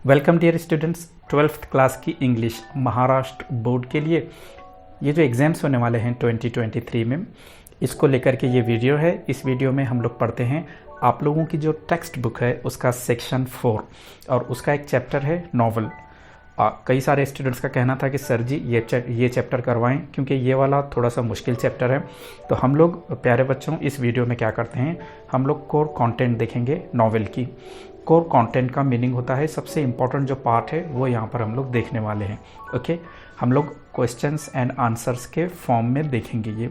Welcome dear students, 12th class की English Maharashtra board के लिए ये जो एग्ज़ाम्स होने वाले हैं 2023 में, इसको लेकर के ये वीडियो है। इस वीडियो में हम लोग पढ़ते हैं आप लोगों की जो टेक्स्ट बुक है उसका सेक्शन 4 और उसका एक चैप्टर है नॉवल। कई सारे स्टूडेंट्स का कहना था कि सर जी ये चैप्टर करवाएं क्योंकि ये वाला थोड़ा सा मुश्किल चैप्टर है। तो हम लोग प्यारे बच्चों इस वीडियो में क्या करते हैं, हम लोग कोर कंटेंट देखेंगे नॉवेल की। कोर कंटेंट का मीनिंग होता है सबसे इम्पॉर्टेंट जो पार्ट है वो यहाँ पर हम लोग देखने वाले हैं। ओके, हम लोग क्वेश्चंस एंड आंसर्स के फॉर्म में देखेंगे। ये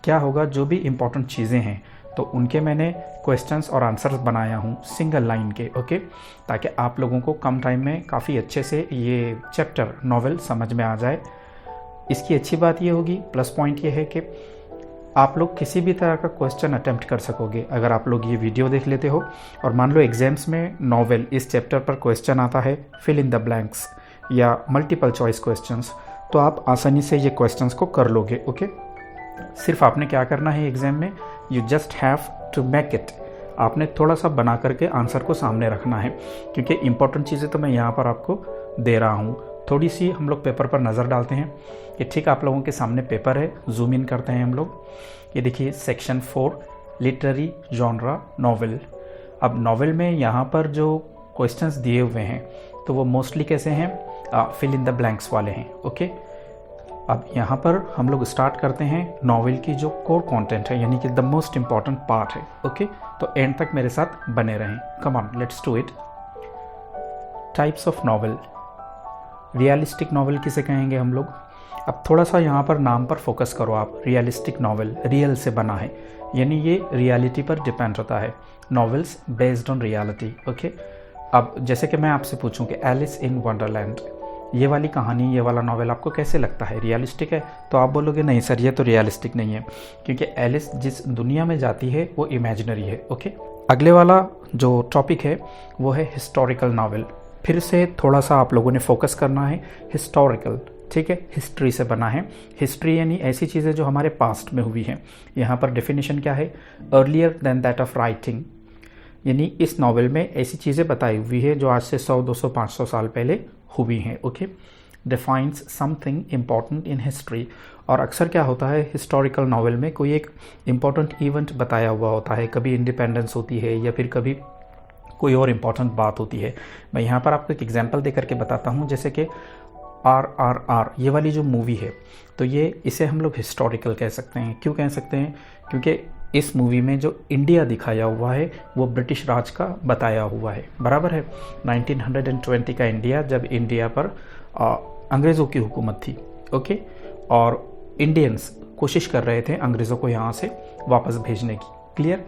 क्या होगा, जो भी इम्पॉर्टेंट चीज़ें हैं तो उनके मैंने क्वेश्चंस और आंसर्स बनाया हूँ सिंगल लाइन के। ओके, ताकि आप लोगों को कम टाइम में काफ़ी अच्छे से ये चैप्टर नॉवेल समझ में आ जाए। इसकी अच्छी बात ये होगी, प्लस पॉइंट ये है कि आप लोग किसी भी तरह का क्वेश्चन अटेम्प्ट कर सकोगे अगर आप लोग ये वीडियो देख लेते हो। और मान लो एग्जाम्स में नॉवेल इस चैप्टर पर क्वेश्चन आता है, फिल इन द ब्लैंक्स या मल्टीपल चॉइस क्वेश्चंस, तो आप आसानी से ये क्वेश्चंस को कर लोगे। ओके, सिर्फ आपने क्या करना है एग्जाम में, you just have to make it. आपने थोड़ा सा बना करके आंसर को सामने रखना है, क्योंकि इंपॉर्टेंट चीज़ें तो मैं यहाँ पर आपको दे रहा हूँ। थोड़ी सी हम लोग पेपर पर नज़र डालते हैं कि ठीक आप लोगों के सामने पेपर है, जूम इन करते हैं हम लोग। ये देखिए सेक्शन 4 लिटरेरी जॉनरा नॉवेल। अब नॉवेल में यहाँ पर जो क्वेश्चंस दिए हुए हैं तो वो मोस्टली कैसे हैं, फिल इन द ब्लैंक्स वाले हैं। ओके, अब यहाँ पर हम लोग स्टार्ट करते हैं नॉवेल की जो कोर कंटेंट है, यानी कि द मोस्ट इम्पॉर्टेंट पार्ट है। ओके, तो एंड तक मेरे साथ बने रहें। Come on, let's do it. Types of novel. Realistic novel किसे कहेंगे हम लोग। अब थोड़ा सा यहाँ पर नाम पर फोकस करो आप। रियलिस्टिक नॉवेल रियल से बना है, यानी ये रियलिटी पर डिपेंड होता है। Novels based on reality. Okay, अब जैसे कि मैं आपसे पूछूं कि एलिस इन वंडरलैंड, ये वाली कहानी, ये वाला नॉवेल आपको कैसे लगता है, रियलिस्टिक है? तो आप बोलोगे नहीं सर, ये तो रियलिस्टिक नहीं है, क्योंकि एलिस जिस दुनिया में जाती है वो इमेजिनरी है। ओके, अगले वाला जो टॉपिक है वो है हिस्टोरिकल नॉवेल। फिर से थोड़ा सा आप लोगों ने फोकस करना है, हिस्टोरिकल, ठीक है, हिस्ट्री से बना है। हिस्ट्री यानी ऐसी चीज़ें जो हमारे पास्ट में हुई हैं। यहाँ पर डेफिनेशन क्या है, earlier than that of writing, यानी इस नॉवेल में ऐसी चीज़ें बताई हुई है जो आज से 100, 200, 500 साल पहले हुई हैं। Okay, defines something important in history. और अक्सर क्या होता है हिस्टोरिकल नॉवेल में, कोई एक इम्पॉर्टेंट इवेंट बताया हुआ होता है, कभी इंडिपेंडेंस होती है या फिर कभी कोई और इम्पॉर्टेंट बात होती है। मैं यहाँ पर आपको एक एग्जांपल दे करके बताता हूँ, जैसे कि RRR ये वाली जो मूवी है, तो ये इसे हम लोग हिस्टोरिकल कह सकते हैं। क्यों कह सकते हैं? क्योंकि इस मूवी में जो इंडिया दिखाया हुआ है वो ब्रिटिश राज का बताया हुआ है, बराबर है। 1920 का इंडिया, जब इंडिया पर अंग्रेज़ों की हुकूमत थी। ओके, और इंडियंस कोशिश कर रहे थे अंग्रेज़ों को यहाँ से वापस भेजने की। क्लियर?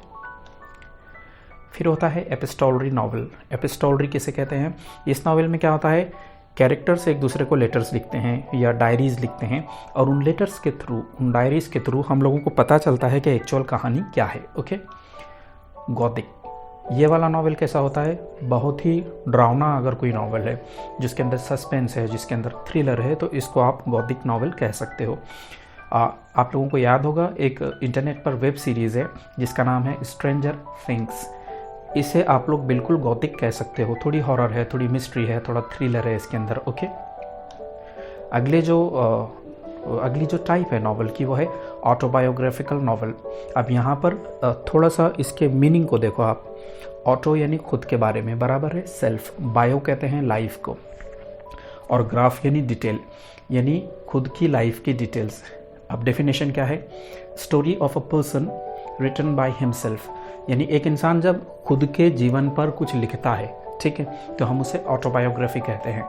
फिर होता है एपिस्टोलरी नॉवल। एपिस्टोलरी किसे कहते हैं? इस नॉवल में क्या होता है, कैरेक्टर्स एक दूसरे को लेटर्स लिखते हैं या डायरीज लिखते हैं, और उन लेटर्स के थ्रू, उन डायरीज के थ्रू हम लोगों को पता चलता है कि एक्चुअल कहानी क्या है। ओके, गॉथिक, ये वाला नॉवल कैसा होता है, बहुत ही डरावना अगर कोई नॉवल है जिसके अंदर सस्पेंस है, जिसके अंदर थ्रिलर है, तो इसको आप गॉथिक नॉवल कह सकते हो। आप लोगों को याद होगा एक इंटरनेट पर वेब सीरीज़ है जिसका नाम है स्ट्रेंजर थिंग्स। इसे आप लोग बिल्कुल गॉथिक कह सकते हो। थोड़ी हॉरर है, थोड़ी मिस्ट्री है, थोड़ा थ्रिलर है इसके अंदर। ओके, अगली जो टाइप है नॉवल की वो है ऑटोबायोग्राफिकल नॉवल। अब यहाँ पर थोड़ा सा इसके मीनिंग को देखो आप। ऑटो यानी खुद के बारे में, बराबर है, सेल्फ। बायो कहते हैं लाइफ को, और ग्राफ यानी डिटेल, यानी खुद की लाइफ की डिटेल्स। अब डेफिनेशन क्या है, story of a person written by himself, यानी एक इंसान जब खुद के जीवन पर कुछ लिखता है, ठीक है, तो हम उसे ऑटोबायोग्राफी कहते हैं।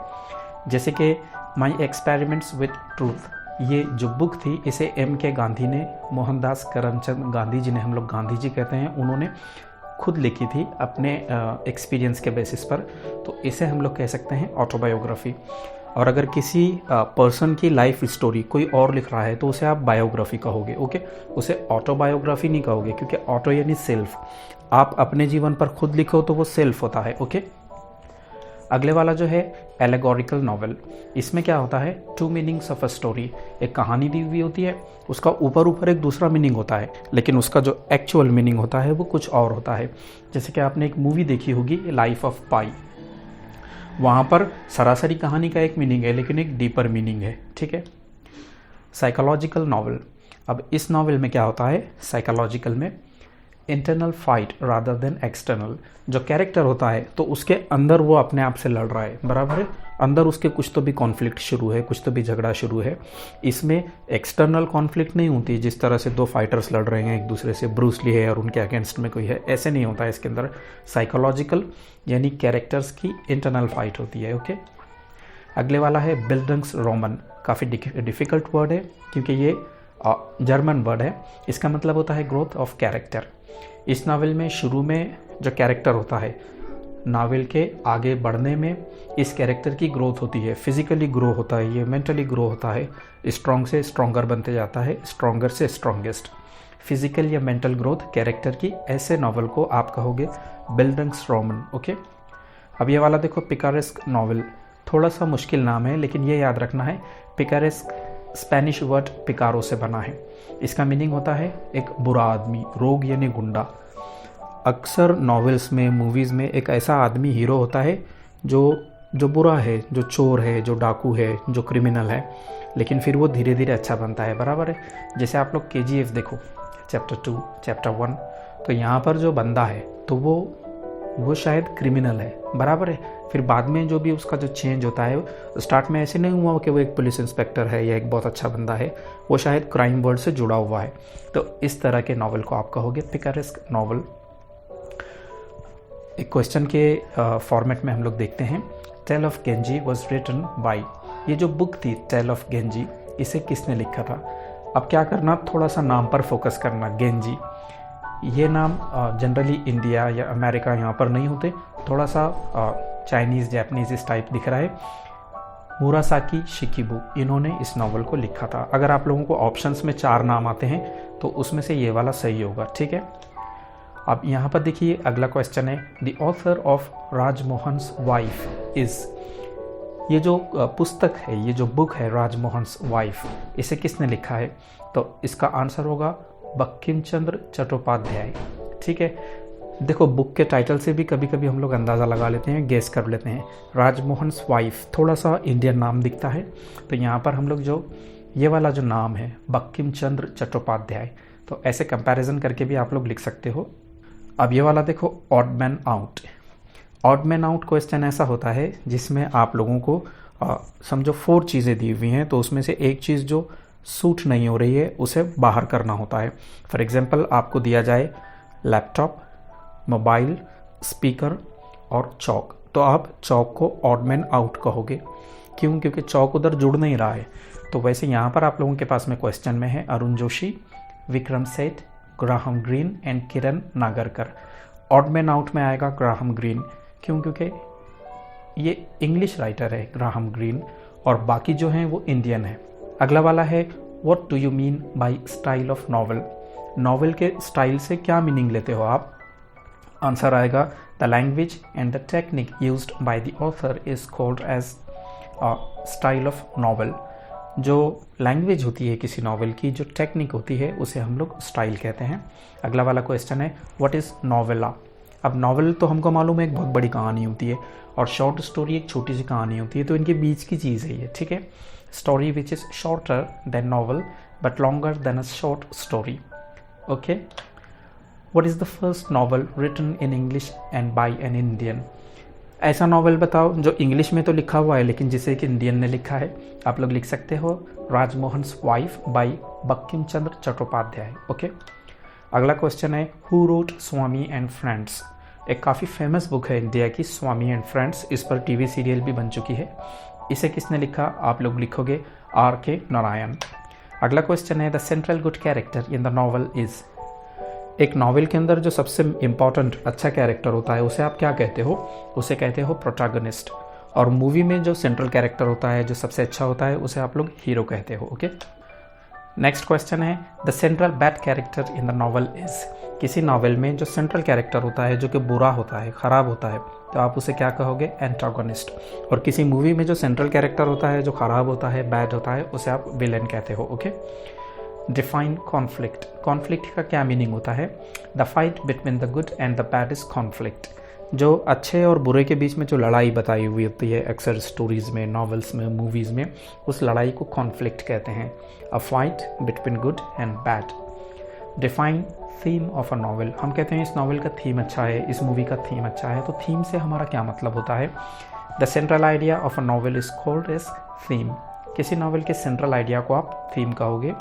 जैसे कि माई एक्सपेरिमेंट्स विद ट्रूथ, ये जो बुक थी इसे M.K. गांधी ने, मोहनदास करमचंद गांधी जिन्हें हम लोग गांधी जी कहते हैं, उन्होंने खुद लिखी थी अपने एक्सपीरियंस के बेसिस पर, तो इसे हम लोग कह सकते हैं ऑटोबायोग्राफी। और अगर किसी पर्सन की लाइफ स्टोरी कोई और लिख रहा है तो उसे आप बायोग्राफी कहोगे। ओके, उसे ऑटोबायोग्राफी नहीं कहोगे, क्योंकि ऑटो यानी सेल्फ। आप अपने जीवन पर खुद लिखो तो वो सेल्फ होता है। ओके, अगले वाला जो है एलेगोरिकल नॉवेल। इसमें क्या होता है, two meanings of a story. एक कहानी दी हुई होती है, उसका ऊपर एक दूसरा मीनिंग होता है, लेकिन उसका जो एक्चुअल मीनिंग होता है वो कुछ और होता है। जैसे कि आपने एक मूवी देखी होगी लाइफ ऑफ पाई, वहाँ पर सरासरी कहानी का एक मीनिंग है लेकिन एक डीपर मीनिंग है, ठीक है। साइकोलॉजिकल नॉवल, अब इस नॉवल में क्या होता है, साइकोलॉजिकल में internal fight rather than external. जो कैरेक्टर होता है तो उसके अंदर वो अपने आप से लड़ रहा है, बराबर है, अंदर उसके कुछ तो भी कॉन्फ्लिक्ट शुरू है, कुछ तो भी झगड़ा शुरू है। इसमें एक्सटर्नल कॉन्फ्लिक्ट नहीं होती जिस तरह से दो फाइटर्स लड़ रहे हैं एक दूसरे से, ब्रूस ली है और उनके अगेंस्ट में कोई है, ऐसे नहीं होता है इसके अंदर। साइकोलॉजिकल यानी कैरेक्टर्स की इंटरनल फाइट होती है, ओके। अगले वाला है बिल्डिंग्सरोमन, काफ़ी डिफ़िकल्ट वर्ड है क्योंकि ये जर्मन वर्ड है। इसका मतलब होता है ग्रोथ ऑफ कैरेक्टर। इस नावल में शुरू में जो कैरेक्टर होता है, नावल के आगे बढ़ने में इस कैरेक्टर की ग्रोथ होती है, फिजिकली ग्रो होता है, ये मेंटली ग्रो होता है, स्ट्रॉन्ग से स्ट्रॉन्गर बनते जाता है, स्ट्रॉन्गर से स्ट्रॉन्गेस्ट। फिजिकल या मेंटल ग्रोथ कैरेक्टर की, ऐसे नावल को आप कहोगे बिल्डिंग्सरोमन, ओके। अब ये वाला देखो, पिकारेस्क नावल, थोड़ा सा मुश्किल नाम है लेकिन ये याद रखना है, पिकारेस्क स्पेनिश वर्ड पिकारो से बना है। इसका मीनिंग होता है एक बुरा आदमी, रोग यानी गुंडा। अक्सर नॉवेल्स में, मूवीज़ में एक ऐसा आदमी हीरो होता है जो बुरा है, जो चोर है, जो डाकू है, जो क्रिमिनल है, लेकिन फिर वो धीरे धीरे अच्छा बनता है, बराबर है। जैसे आप लोग KGF देखो, चैप्टर 2, चैप्टर 1, तो यहाँ पर जो बंदा है तो वो शायद क्रिमिनल है, बराबर है। फिर बाद में जो भी उसका जो चेंज होता है, स्टार्ट में ऐसे नहीं हुआ कि वो एक पुलिस इंस्पेक्टर है या एक बहुत अच्छा बंदा है, वो शायद क्राइम वर्ल्ड से जुड़ा हुआ है। तो इस तरह के नावल को आप कहोगे पिकारेस्क नावल। एक क्वेश्चन के फॉर्मेट में हम लोग देखते हैं, tale of Genji was written by, ये जो बुक थी टेल ऑफ गेंजी, इसे किसने लिखा था। अब क्या करना, थोड़ा सा नाम पर फोकस करना। गेंजी, ये नाम जनरली इंडिया या अमेरिका यहाँ पर नहीं होते, थोड़ा सा चाइनीज़ जापानीज़ इस टाइप दिख रहा है। मुरासाकी शिकिबु, इन्होंने इस नावल को लिखा था। अगर आप लोगों को ऑप्शंस में 4 नाम आते हैं तो उसमें से ये वाला सही होगा, ठीक है। अब यहाँ पर देखिए अगला क्वेश्चन है, the author of Rajmohan's wife is, ये जो पुस्तक है, ये जो बुक है राजमोहन्स वाइफ, इसे किसने लिखा है। तो इसका आंसर होगा बंकिम चंद्र चट्टोपाध्याय, ठीक है। देखो बुक के टाइटल से भी कभी कभी हम लोग अंदाज़ा लगा लेते हैं, गेस कर लेते हैं। राजमोहन्स वाइफ थोड़ा सा इंडियन नाम दिखता है, तो यहाँ पर हम लोग जो ये वाला जो नाम है बंकिम चंद्र चट्टोपाध्याय, तो ऐसे कंपैरिजन करके भी आप लोग लिख सकते हो। अब ये वाला देखो, odd man out. Odd man out question ऐसा होता है जिसमें आप लोगों को समझो 4 चीज़ें दी हुई हैं, तो उसमें से एक चीज़ जो सूट नहीं हो रही है उसे बाहर करना होता है। फॉर एग्जांपल आपको दिया जाए लैपटॉप, मोबाइल, स्पीकर और चौक, तो आप चौक को ऑड मैन आउट कहोगे। क्यों? क्योंकि चौक उधर जुड़ नहीं रहा है। तो वैसे यहाँ पर आप लोगों के पास में क्वेश्चन में है Arun Joshi, Vikram Seth, Graham green and Kiran Nagarkar. Odd man out में आएगा ग्राहम ग्रीन। क्यों? क्योंकि ये इंग्लिश राइटर है ग्राहम ग्रीन, और बाकी जो हैं वो इंडियन है। अगला वाला है, what do you mean by style of novel. Novel के स्टाइल से क्या मीनिंग लेते हो आप। आंसर आएगा, the language and the technique used by the author is called as style of novel. जो लैंग्वेज होती है किसी नॉवल की, जो टेक्निक होती है, उसे हम लोग स्टाइल कहते हैं। अगला वाला क्वेश्चन है, व्हाट इज़ नॉवेला। अब नॉवल तो हमको मालूम है एक बहुत बड़ी कहानी होती है, और शॉर्ट स्टोरी एक छोटी सी कहानी होती है, तो इनके बीच की चीज़ है ये, ठीक है। Story which is shorter than novel but longer than a short story, okay. What is the first novel written in English and by an Indian. ऐसा नॉवल बताओ जो इंग्लिश में तो लिखा हुआ है लेकिन जिसे एक इंडियन ने लिखा है। आप लोग लिख सकते हो Rajmohan's wife bye Bankim Chandra Chattopadhyay, okay. अगला क्वेश्चन है, who wrote Swami and friends. एक काफ़ी फेमस बुक है इंडिया की, स्वामी एंड फ्रेंड्स। इस पर टीवी सीरियल भी बन चुकी है। इसे किसने लिखा। आप लोग लिखोगे R.K. नारायण। अगला क्वेश्चन है, the central good character in the novel is. एक नॉवल के अंदर जो सबसे इम्पॉर्टेंट अच्छा कैरेक्टर होता है उसे आप क्या कहते हो। उसे कहते हो प्रोटैगनिस्ट। और मूवी में जो सेंट्रल कैरेक्टर होता है, जो सबसे अच्छा होता है, उसे आप लोग हीरो कहते हो, ओके। नेक्स्ट क्वेश्चन है, the central bad character in the novel is. किसी नॉवल में जो सेंट्रल कैरेक्टर होता है, जो कि बुरा होता है, ख़राब होता है, तो आप उसे क्या कहोगे, एंटागोनिस्ट। और किसी मूवी में जो सेंट्रल कैरेक्टर होता है, जो ख़राब होता है, बैड होता है, उसे आप विलेन कहते हो, ओके। Define conflict. कॉन्फ्लिक्ट का क्या मीनिंग होता है। The fight between the good and the bad is conflict. जो अच्छे और बुरे के बीच में जो लड़ाई बताई हुई होती है अक्सर स्टोरीज़ में, नॉवेल्स में, मूवीज़ में, उस लड़ाई को कॉन्फ्लिक्ट कहते हैं। A fight between good and bad. Define theme of a novel. हम कहते हैं इस नॉवल का थीम अच्छा है, इस मूवी का थीम अच्छा है। तो थीम से हमारा क्या मतलब होता है? The central idea of a novel is called as theme. किसी नॉवल के सेंट्रल आइडिया को आप थीम कहोगे।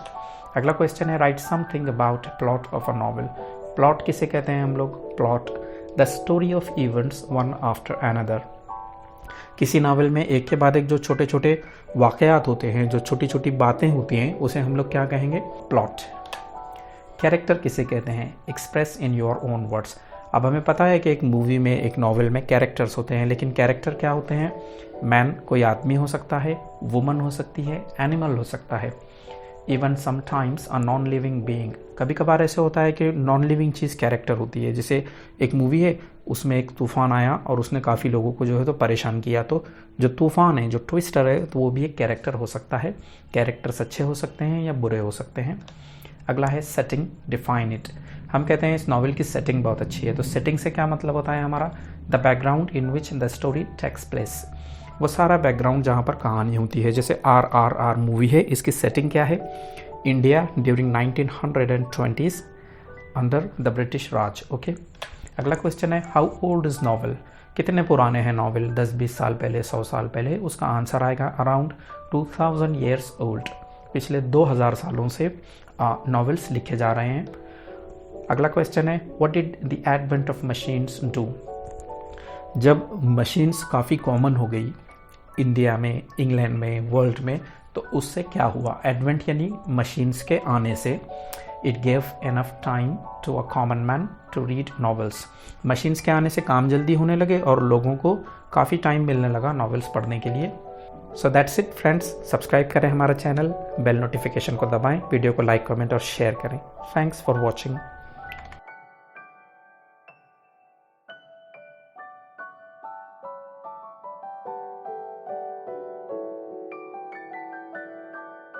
अगला क्वेश्चन है write something about plot of a novel. Plot किसे कहते हैं हम लोग? Plot the story of events one after another. किसी नावल में एक के बाद एक जो छोटे छोटे वाकयात होते हैं, जो छोटी छोटी बातें होती हैं, उसे हम लोग क्या कहेंगे? प्लॉट। कैरेक्टर किसे कहते हैं? Express in your own words. अब हमें पता है कि एक मूवी में, एक नॉवल में कैरेक्टर्स होते हैं, लेकिन कैरेक्टर क्या होते हैं? मैन कोई आदमी हो सकता है, वुमन हो सकती है, एनिमल हो सकता है, even sometimes a non living being. कभी कभार ऐसे होता है कि नॉन लिविंग चीज़ कैरेक्टर होती है। जैसे एक मूवी है, उसमें एक तूफान आया और उसने काफ़ी लोगों को जो है तो परेशान किया, तो जो तूफान है, जो ट्विस्टर है, तो वो भी एक कैरेक्टर हो सकता है। कैरेक्टर्स अच्छे हो सकते हैं या बुरे हो सकते हैं। अगला है सेटिंग, डिफाइन इट। हम कहते हैं इस नॉवल की सेटिंग बहुत अच्छी है। तो सेटिंग से क्या मतलब होता है हमारा? The background in which the story takes place. वो सारा बैकग्राउंड जहाँ पर कहानी होती है। जैसे RRR मूवी है, इसकी सेटिंग क्या है? India during 1920s under the British Raj. Okay. अगला क्वेश्चन है हाउ ओल्ड इज नॉवल। कितने पुराने हैं नॉवल? 10-20 साल पहले, 100 साल पहले। उसका आंसर आएगा अराउंड 2000 ईयर्स ओल्ड। पिछले 2000 सालों से नॉवेल्स लिखे जा रहे हैं। अगला क्वेश्चन है what did the advent of machines do. जब मशीन्स काफ़ी कॉमन हो गई इंडिया में, इंग्लैंड में, वर्ल्ड में, तो उससे क्या हुआ? एडवेंट यानी मशीन्स के आने से। It gave enough time to a common man to read novels. Machines के आने से काम जल्दी होने लगे और लोगों को काफ़ी टाइम मिलने लगा नॉवेल्स पढ़ने के लिए। So that's it friends. Subscribe करें हमारा चैनल, बेल नोटिफिकेशन को दबाएं, वीडियो को लाइक, कमेंट और शेयर करें। Thanks for watching.